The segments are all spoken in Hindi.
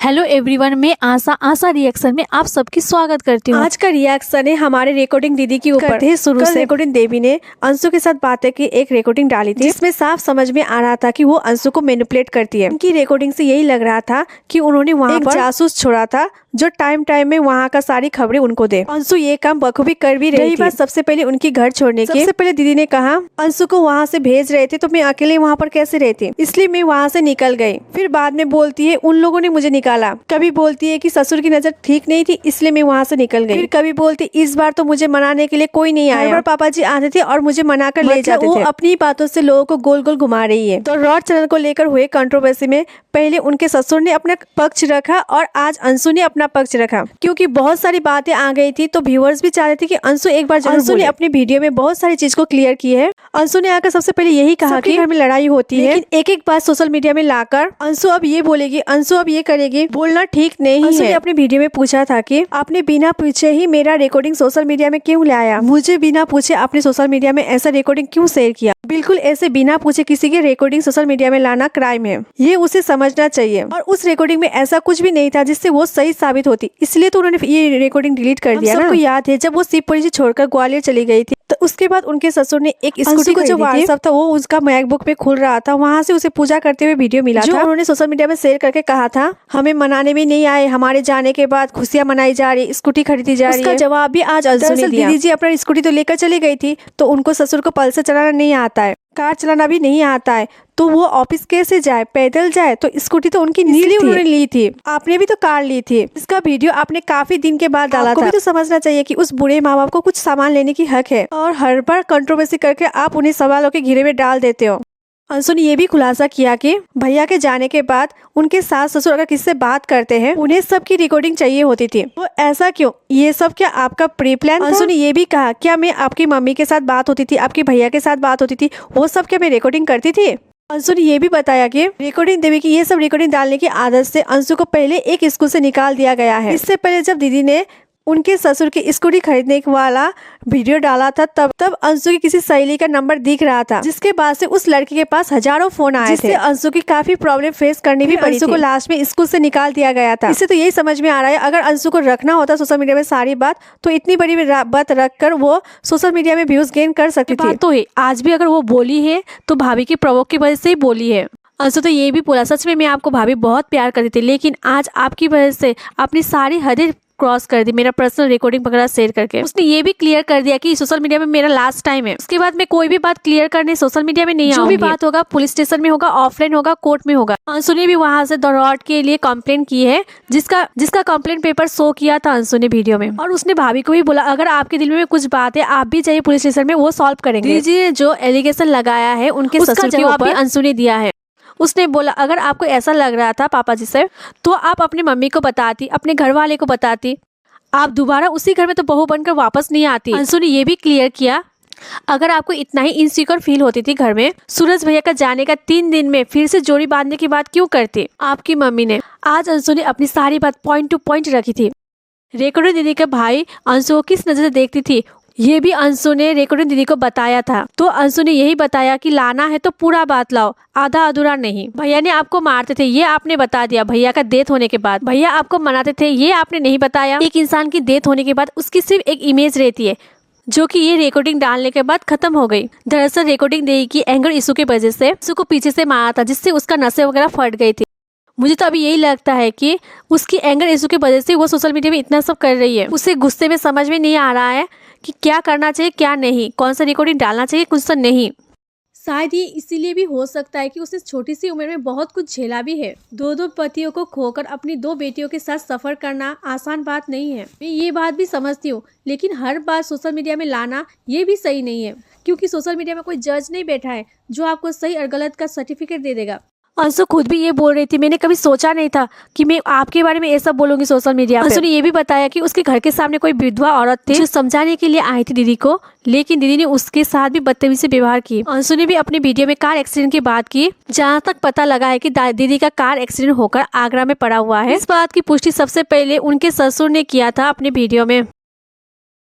हेलो एवरीवन, मैं आशा रिएक्शन में आप सबकी स्वागत करती हूँ। आज का रिएक्शन है हमारे रिकॉर्डिंग दीदी के ऊपर। शुरू से रिकॉर्डिंग देवी ने अंशु के साथ बातें की एक रिकॉर्डिंग डाली थी, जिसमें साफ समझ में आ रहा था कि वो अंशु को मैनिपुलेट करती है। उनकी रिकॉर्डिंग से यही लग रहा था कि उन्होंने वहाँ पर जासूस छोड़ा था जो टाइम में वहाँ का सारी खबरें उनको दे। अंशु ये काम बखूबी कर भी रही थी। सबसे पहले उनकी घर छोड़ने की, सबसे पहले दीदी ने कहा अंशु को वहाँ से भेज रहे थे तो मैं अकेले वहाँ पर कैसे रहती, इसलिए मैं वहाँ से निकल गई। फिर बाद में बोलती है उन लोगों ने मुझे निकाला। कभी बोलती है कि ससुर की नजर ठीक नहीं थी इसलिए मैं वहाँ से निकल गई। फिर कभी बोलती इस बार तो मुझे मनाने के लिए कोई नहीं आया। हर पापा जी आते थे और मुझे मनाकर ले जाते थे। अपनी बातों से लोगों को गोल गोल घुमा रही है। तो रॉड चैनल को लेकर हुए कंट्रोवर्सी में पहले उनके ससुर ने अपना पक्ष रखा और आज अंशु ने अपना पक्ष रखा, क्योंकि बहुत सारी बातें आ गई थी। तो व्यूअर्स भी चाहते थे कि अंशु एक बार जरूर। अंशु ने अपनी वीडियो में बहुत सारी चीज को क्लियर की है। अंशु ने आकर सबसे पहले यही कहा कि घर में लड़ाई होती है, लेकिन एक एक बात सोशल मीडिया में लाकर अंशु अब ये बोलेगी, अंशु अब ये करेगी, बोलना ठीक नहीं है। अंशु ने अपनी वीडियो में पूछा था कि आपने बिना पूछे ही मेरा रिकॉर्डिंग सोशल मीडिया में क्यों लाया, मुझे बिना पूछे आपने सोशल मीडिया में ऐसा रिकॉर्डिंग क्यों शेयर किया। बिल्कुल ऐसे बिना पूछे किसी की रिकॉर्डिंग सोशल मीडिया में लाना क्राइम है, ये उसे समझना चाहिए। और उस रिकॉर्डिंग में ऐसा कुछ भी नहीं था जिससे वो सही साबित होती, इसलिए तो उन्होंने ये रिकॉर्डिंग डिलीट कर दिया। सबको याद है जब वो शिवपुरी से छोड़कर ग्वालियर चली गई थी, तो उसके बाद उनके ससुर ने एक स्कूटी को जो व्हाट्सएप था वो उसका मैकबुक पे खुल रहा था, वहाँ से उसे पूजा करते हुए वीडियो मिला था। उन्होंने सोशल मीडिया में शेयर करके कहा था हमें मनाने भी नहीं आए, हमारे जाने के बाद खुशियां मनाई जा रही, स्कूटी खरीदी जा रही है। उसका जवाब भी आज अंशु ने दिया। दीदी जी अपना स्कूटी तो लेकर चली गई थी, तो उनको ससुर को पल्सर चलाना नहीं आता है, कार चलाना भी नहीं आता है, तो वो ऑफिस कैसे जाए, पैदल जाए। तो स्कूटी तो उनकी उन्होंने ली थी, आपने भी तो कार ली थी। इसका वीडियो आपने काफी दिन के बाद डाला था। भी तो समझना चाहिए कि उस बुढ़े माँ बाप को कुछ सामान लेने की हक है, और हर बार कंट्रोवर्सी करके आप उन्हें सवालों के घेरे में डाल देते हो। अंशु ने ये भी खुलासा किया कि भैया के जाने के बाद उनके सास ससुर अगर किससे बात करते हैं उन्हें सबकी रिकॉर्डिंग चाहिए होती थी। वो ऐसा क्यों, ये सब क्या आपका प्री प्लान था? अंशु ने ये भी कहा क्या मैं आपकी मम्मी के साथ बात होती थी, आपके भैया के साथ बात होती थी, वो सब क्या मैं रिकॉर्डिंग करती थी। अंशु ने ये भी बताया कि रिकॉर्डिंग देवी की ये सब रिकॉर्डिंग डालने की आदत से अंशु को पहले एक स्कूल से निकाल दिया गया है। इससे पहले जब दीदी ने उनके ससुर की स्कूटी खरीदने वाला वीडियो डाला था, तब अंशु की किसी सहेली का नंबर दिख रहा था, जिसके बाद से उस लड़की के पास हजारों फोन आए थे। अंशु की काफी प्रॉब्लम फेस करनी भी पड़ी। अंशु को लास्ट में स्कूल से निकाल दिया गया था। इससे तो यही समझ में आ रहा है अगर अंशु को रखना होता सोशल मीडिया में सारी बात, तो इतनी बड़ी बात रखकर वो सोशल मीडिया में व्यूज गेन कर सकती थी। तो आज भी अगर वो बोली है तो भाभी की प्रवोक की वजह से ही बोली है। अंशु तो ये भी बोला सच में मैं आपको भाभी बहुत प्यार करती थी, लेकिन आज आपकी वजह से अपनी सारी हदें क्रॉस कर दी, मेरा पर्सनल रिकॉर्डिंग वगैरह शेयर करके। उसने ये भी क्लियर कर दिया कि सोशल मीडिया में मेरा लास्ट टाइम है, उसके बाद मैं कोई भी बात क्लियर करने सोशल मीडिया में नहीं आऊंगी। जो भी बात होगा पुलिस स्टेशन में होगा, ऑफलाइन होगा, कोर्ट में होगा। अंशु ने भी वहां से दरौट के लिए कंप्लेंट की है, जिसका कंप्लेंट पेपर शो किया था अंशु ने वीडियो में। और उसने भाभी को भी बोला अगर आपके दिल में कुछ बात है आप भी जाइए पुलिस स्टेशन में, वो सॉल्व करेंगे। जी जो एलिगेशन लगाया है उनके ससुर के ऊपर अंशु ने दिया है। उसने बोला अगर आपको ऐसा लग रहा था पापा जी से तो आप अपनी मम्मी को बताती, अपने घर वाले को बताती, आप दोबारा उसी घर में तो बहू बनकर वापस नहीं आती। अंशु ने ये भी क्लियर किया अगर आपको इतना ही इनसिक्योर फील होती थी घर में, सूरज भैया का जाने का 3 दिन में फिर से जोड़ी बांधने की बात क्यों करती आपकी मम्मी ने। आज अंशु ने अपनी सारी बात पॉइंट टू पॉइंट रखी थी। रेकॉर्डिंग दीदी के भाई अंशु को किस नजर से देखती थी ये भी अंशु ने रिकॉर्डिंग दीदी को बताया था। तो अंशु ने यही बताया कि लाना है तो पूरा बात लाओ, आधा अधूरा नहीं। भैया ने आपको मारते थे ये आपने बता दिया, भैया का डेथ होने के बाद भैया आपको मनाते थे ये आपने नहीं बताया। एक इंसान की डेथ होने के बाद उसकी सिर्फ एक इमेज रहती है जो कि ये रिकॉर्डिंग डालने के बाद खत्म हो गई। दरअसल रिकॉर्डिंग देवी की एंगर इशू की वजह से अंशु को पीछे से मारा था, जिससे उसका नसें वगैरह फट गई थी। मुझे तो अभी यही लगता है कि उसकी एंगर इशू की वजह से वो सोशल मीडिया में इतना सब कर रही है। उसे गुस्से में समझ में नहीं आ रहा है कि क्या करना चाहिए क्या नहीं, कौन सा रिकॉर्डिंग डालना चाहिए कुछ सा नहीं। शायद ये इसीलिए भी हो सकता है कि उसने छोटी सी उम्र में बहुत कुछ झेला भी है। 2 पतियों को खोकर अपनी 2 बेटियों के साथ सफर करना आसान बात नहीं है, मैं ये बात भी समझती हूँ, लेकिन हर बात सोशल मीडिया में लाना ये भी सही नहीं है, क्योंकि सोशल मीडिया में कोई जज नहीं बैठा है जो आपको सही और गलत का सर्टिफिकेट दे देगा। अंशु खुद भी ये बोल रही थी मैंने कभी सोचा नहीं था कि मैं आपके बारे में ये सब बोलूंगी सोशल मीडिया पे। अंशु ने ये भी बताया कि उसके घर के सामने कोई विधवा औरत थी जो समझाने के लिए आई थी दीदी को, लेकिन दीदी ने उसके साथ भी बदतमीजी से व्यवहार की। अंशु ने भी अपने वीडियो में कार एक्सीडेंट की बात की, जहाँ तक पता लगा है कि दीदी का कार एक्सीडेंट होकर आगरा में पड़ा हुआ है। इस बात की पुष्टि सबसे पहले उनके ससुर ने किया था अपने वीडियो में।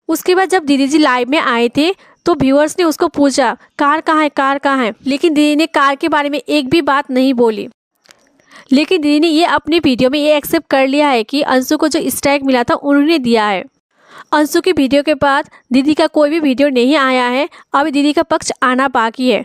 उसके बाद जब दीदी जी लाइव में आए थे तो व्यूअर्स ने उसको पूछा कार कहाँ है, कार कहाँ है, लेकिन दीदी ने कार के बारे में एक भी बात नहीं बोली। लेकिन दीदी ने ये अपने वीडियो में ये एक्सेप्ट कर लिया है कि अंशु को जो स्ट्राइक मिला था उन्होंने दिया है। अंशु की वीडियो के बाद दीदी का कोई भी वीडियो नहीं आया है, अभी दीदी का पक्ष आना बाकी है।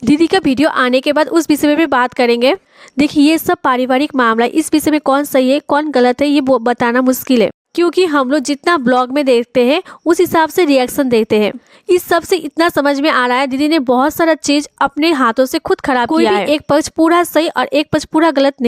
दीदी का वीडियो आने के बाद उस विषय में भी बात करेंगे। देखिए ये सब पारिवारिक मामला है, इस विषय में कौन सही है कौन गलत है ये बताना मुश्किल है, क्योंकि हम लोग जितना ब्लॉग में देखते हैं उस हिसाब से रिएक्शन देते हैं। इस सब से इतना समझ में आ रहा है दीदी ने बहुत सारा चीज अपने हाथों से खुद खराब किया है। एक पक्ष पूरा सही और एक पक्ष पूरा गलत नहीं।